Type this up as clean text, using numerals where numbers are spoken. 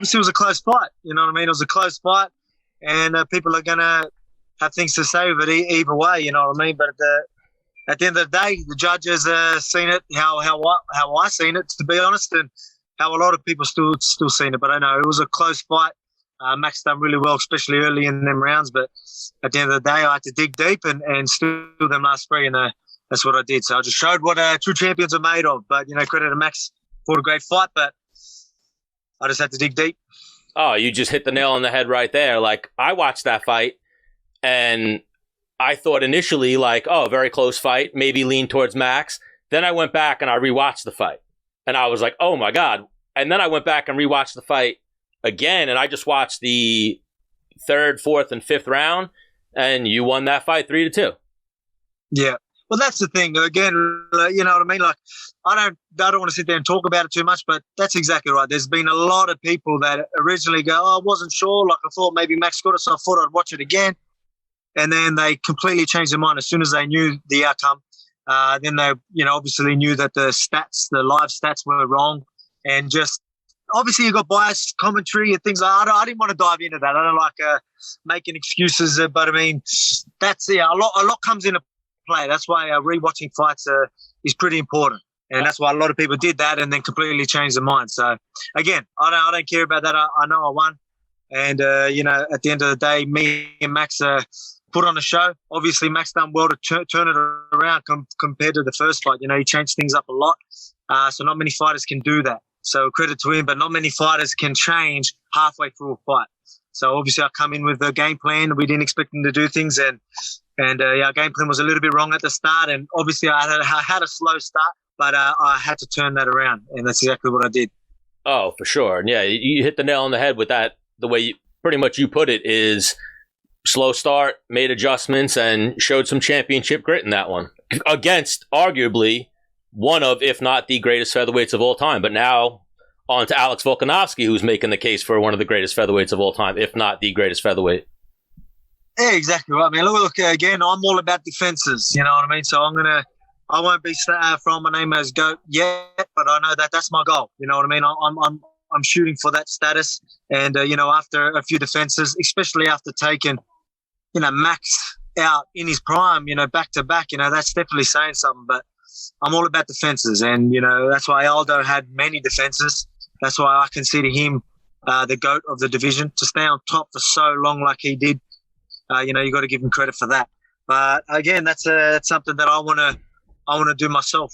obviously it was a close fight. You know what I mean? It was a close fight, and people are gonna have things to say with it either way. You know what I mean? But at the end of the day, the judges seen it how I seen it, to be honest, and how a lot of people still seen it. But I know it was a close fight. Max done really well, especially early in them rounds. But at the end of the day, I had to dig deep and steal them last three, and that's what I did. So I just showed what true champions are made of. But, credit to Max for a great fight, but I just had to dig deep. Oh, you just hit the nail on the head right there. Like, I watched that fight, and I thought initially, like, oh, very close fight, maybe lean towards Max. Then I went back and I rewatched the fight, and I was like, oh, my God. And then I went back and rewatched the fight again, and I just watched the third, fourth, and fifth round, and you won that fight 3-2. Yeah. Well, that's the thing. Again, you know what I mean? Like, I don't want to sit there and talk about it too much, but that's exactly right. There's been a lot of people that originally go, oh, I wasn't sure. Like, I thought maybe Max got it, so I thought I'd watch it again. And then they completely changed their mind as soon as they knew the outcome. Then they, obviously knew that the live stats were wrong. And just, obviously you got biased commentary and things like that. I didn't want to dive into that. I don't like making excuses, but I mean, that's, a lot comes into play. That's why rewatching fights is pretty important. And that's why a lot of people did that and then completely changed their mind. So, again, I don't care about that. I know I won. And, at the end of the day, me and Max put on a show. Obviously, Max done well to turn it around compared to the first fight. He changed things up a lot. So not many fighters can do that. So credit to him, but not many fighters can change halfway through a fight. So obviously I come in with a game plan. We didn't expect him to do things, and our game plan was a little bit wrong at the start. And obviously I had a slow start, but I had to turn that around, and that's exactly what I did. Oh, for sure. And yeah, you hit the nail on the head with that. The way pretty much you put it is slow start, made adjustments, and showed some championship grit in that one against arguably one of, if not the greatest featherweights of all time. But now on to Alex Volkanovski, who's making the case for one of the greatest featherweights of all time, if not the greatest featherweight. Yeah, exactly right, man. Look, again, I'm all about defenses, you know what I mean? So I won't be throwing my name as GOAT yet, but I know that's my goal, you know what I mean? I'm shooting for that status. And, after a few defenses, especially after taking, Max out in his prime, back to back, that's definitely saying something. But I'm all about defenses, and that's why Aldo had many defenses. That's why I consider him the GOAT of the division. To stay on top for so long like he did, you got to give him credit for that. But again, that's something that I want to do myself.